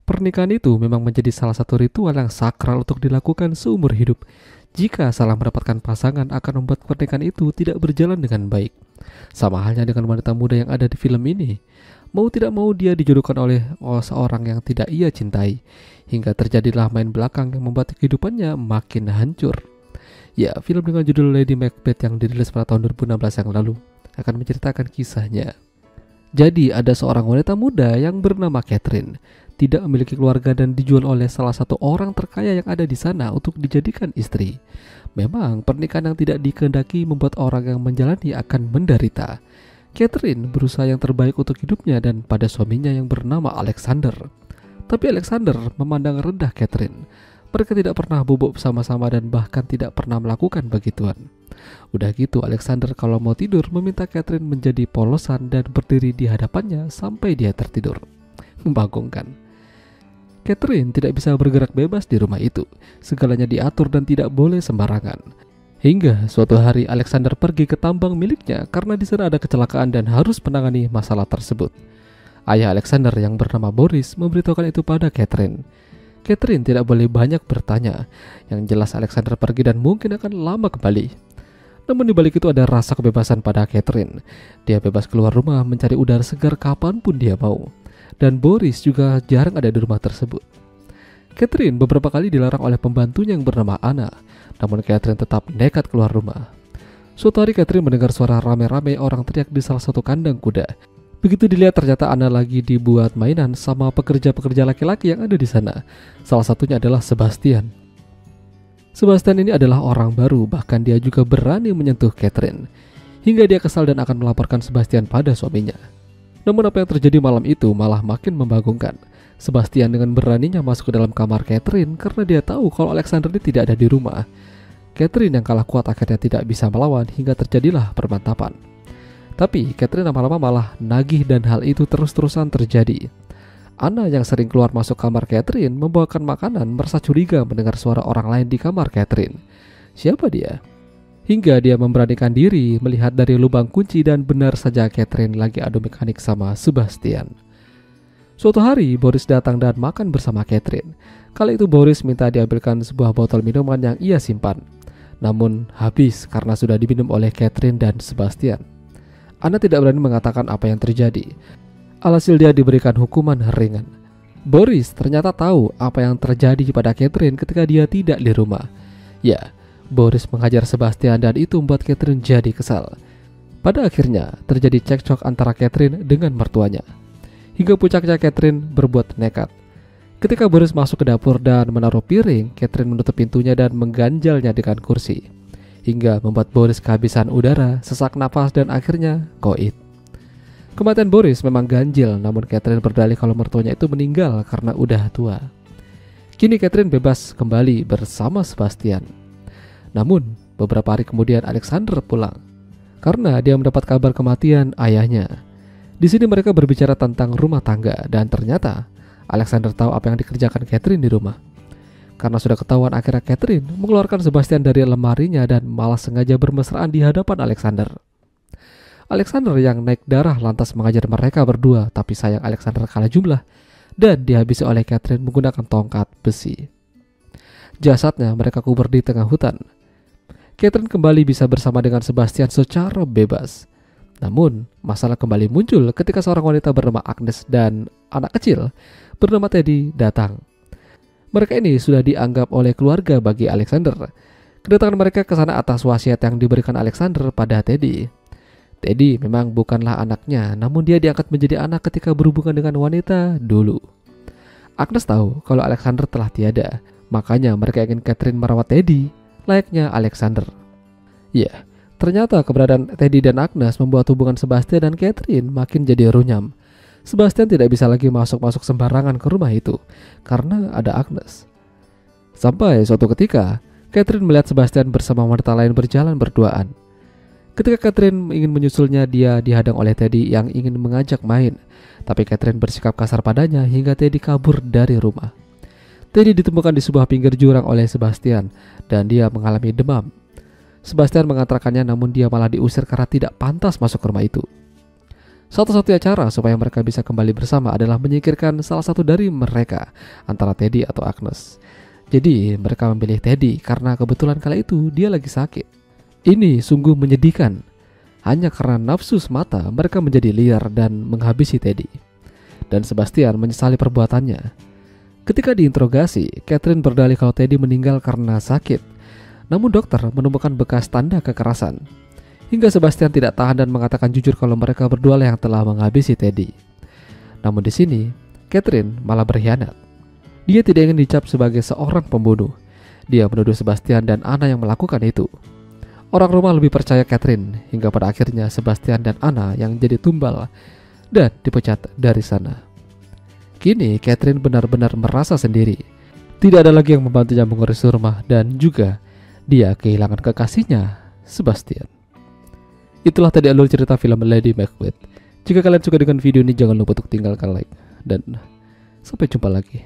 Pernikahan itu memang menjadi salah satu ritual yang sakral untuk dilakukan seumur hidup. Jika salah mendapatkan pasangan akan membuat pernikahan itu tidak berjalan dengan baik. Sama halnya dengan wanita muda yang ada di film ini. Mau tidak mau dia dijodohkan oleh seorang yang tidak ia cintai. Hingga terjadilah main belakang yang membuat kehidupannya makin hancur. Ya, film dengan judul Lady Macbeth yang dirilis pada tahun 2016 yang lalu akan menceritakan kisahnya. Jadi ada seorang wanita muda yang bernama Catherine, tidak memiliki keluarga dan dijual oleh salah satu orang terkaya yang ada di sana untuk dijadikan istri. Memang pernikahan yang tidak dikehendaki membuat orang yang menjalani akan menderita. Catherine berusaha yang terbaik untuk hidupnya dan pada suaminya yang bernama Alexander. Tapi Alexander memandang rendah Catherine. Mereka tidak pernah bubuk bersama-sama dan bahkan tidak pernah melakukan begituan. Udah gitu Alexander kalau mau tidur meminta Catherine menjadi polosan dan berdiri di hadapannya sampai dia tertidur. Membagongkan. Catherine tidak bisa bergerak bebas di rumah itu. Segalanya diatur dan tidak boleh sembarangan. Hingga suatu hari Alexander pergi ke tambang miliknya karena di sana ada kecelakaan dan harus menangani masalah tersebut. Ayah Alexander yang bernama Boris memberitahukan itu pada Catherine. Catherine tidak boleh banyak bertanya. Yang jelas Alexander pergi dan mungkin akan lama kembali. Namun di balik itu ada rasa kebebasan pada Catherine. Dia bebas keluar rumah mencari udara segar kapanpun dia mau. Dan Boris juga jarang ada di rumah tersebut. Catherine beberapa kali dilarang oleh pembantunya yang bernama Anna. Namun Catherine tetap nekat keluar rumah. Suatu hari Catherine mendengar suara rame-rame orang teriak di salah satu kandang kuda. Begitu dilihat ternyata Anna lagi dibuat mainan sama pekerja-pekerja laki-laki yang ada di sana. Salah satunya adalah Sebastian. Sebastian ini adalah orang baru, bahkan dia juga berani menyentuh Catherine. Hingga dia kesal dan akan melaporkan Sebastian pada suaminya. Namun apa yang terjadi malam itu malah makin membagongkan. Sebastian dengan beraninya masuk ke dalam kamar Catherine karena dia tahu kalau Alexander ini tidak ada di rumah. Catherine yang kalah kuat akhirnya tidak bisa melawan hingga terjadilah permantapan. Tapi Catherine lama-lama malah nagih dan hal itu terus-terusan terjadi. Anna yang sering keluar masuk kamar Catherine membawakan makanan merasa curiga mendengar suara orang lain di kamar Catherine. Siapa dia? Hingga dia memberanikan diri melihat dari lubang kunci dan benar saja Catherine lagi adu mekanik sama Sebastian. Suatu hari Boris datang dan makan bersama Catherine. Kali itu Boris minta diambilkan sebuah botol minuman yang ia simpan. Namun habis karena sudah diminum oleh Catherine dan Sebastian. Anna tidak berani mengatakan apa yang terjadi. Alhasil dia diberikan hukuman ringan. Boris ternyata tahu apa yang terjadi pada Catherine ketika dia tidak di rumah. Ya, Boris menghajar Sebastian dan itu membuat Catherine jadi kesal. Pada akhirnya terjadi cekcok antara Catherine dengan mertuanya. Hingga puncaknya Catherine berbuat nekat. Ketika Boris masuk ke dapur dan menaruh piring, Catherine menutup pintunya dan mengganjalnya dengan kursi. Hingga membuat Boris kehabisan udara, sesak napas dan akhirnya koit. Kematian Boris memang ganjil, namun Catherine berdalih kalau mertuanya itu meninggal karena udah tua. Kini Catherine bebas kembali bersama Sebastian. Namun beberapa hari kemudian Alexander pulang karena dia mendapat kabar kematian ayahnya. Di sini mereka berbicara tentang rumah tangga dan ternyata Alexander tahu apa yang dikerjakan Catherine di rumah. Karena sudah ketahuan akhirnya Catherine mengeluarkan Sebastian dari lemarinya dan malah sengaja bermesraan di hadapan Alexander. Alexander yang naik darah lantas mengajar mereka berdua, tapi sayang Alexander kalah jumlah dan dihabisi oleh Catherine menggunakan tongkat besi. Jasadnya mereka kubur di tengah hutan. Catherine kembali bisa bersama dengan Sebastian secara bebas. Namun masalah kembali muncul ketika seorang wanita bernama Agnes dan anak kecil bernama Teddy datang. Mereka ini sudah dianggap oleh keluarga bagi Alexander. Kedatangan mereka ke sana atas wasiat yang diberikan Alexander pada Teddy. Teddy memang bukanlah anaknya, namun dia diangkat menjadi anak ketika berhubungan dengan wanita dulu. Agnes tahu kalau Alexander telah tiada, makanya mereka ingin Catherine merawat Teddy layaknya Alexander. Ya, ternyata keberadaan Teddy dan Agnes membuat hubungan Sebastian dan Catherine makin jadi runyam. Sebastian tidak bisa lagi masuk-masuk sembarangan ke rumah itu karena ada Agnes. Sampai suatu ketika, Catherine melihat Sebastian bersama wanita lain berjalan berduaan. Ketika Catherine ingin menyusulnya, dia dihadang oleh Teddy yang ingin mengajak main. Tapi Catherine bersikap kasar padanya hingga Teddy kabur dari rumah. Teddy ditemukan di sebuah pinggir jurang oleh Sebastian dan dia mengalami demam. Sebastian mengantarkannya namun dia malah diusir karena tidak pantas masuk ke rumah itu. Satu-satunya cara supaya mereka bisa kembali bersama adalah menyingkirkan salah satu dari mereka, antara Teddy atau Agnes. Jadi mereka memilih Teddy karena kebetulan kala itu dia lagi sakit. Ini sungguh menyedihkan. Hanya karena nafsu semata mereka menjadi liar dan menghabisi Teddy. Dan Sebastian menyesali perbuatannya. Ketika diinterogasi, Catherine berdalih kalau Teddy meninggal karena sakit. Namun dokter menemukan bekas tanda kekerasan. Hingga Sebastian tidak tahan dan mengatakan jujur kalau mereka berdua yang telah menghabisi Teddy. Namun di sini, Catherine malah berkhianat. Dia tidak ingin dicap sebagai seorang pembunuh. Dia menuduh Sebastian dan Anna yang melakukan itu. Orang rumah lebih percaya Catherine, hingga pada akhirnya Sebastian dan Anna yang jadi tumbal dan dipecat dari sana. Kini Catherine benar-benar merasa sendiri. Tidak ada lagi yang membantunya mengurus rumah dan juga dia kehilangan kekasihnya, Sebastian. Itulah tadi alur cerita film Lady Macbeth. Jika kalian suka dengan video ini, jangan lupa untuk tinggalkan like. Dan sampai jumpa lagi.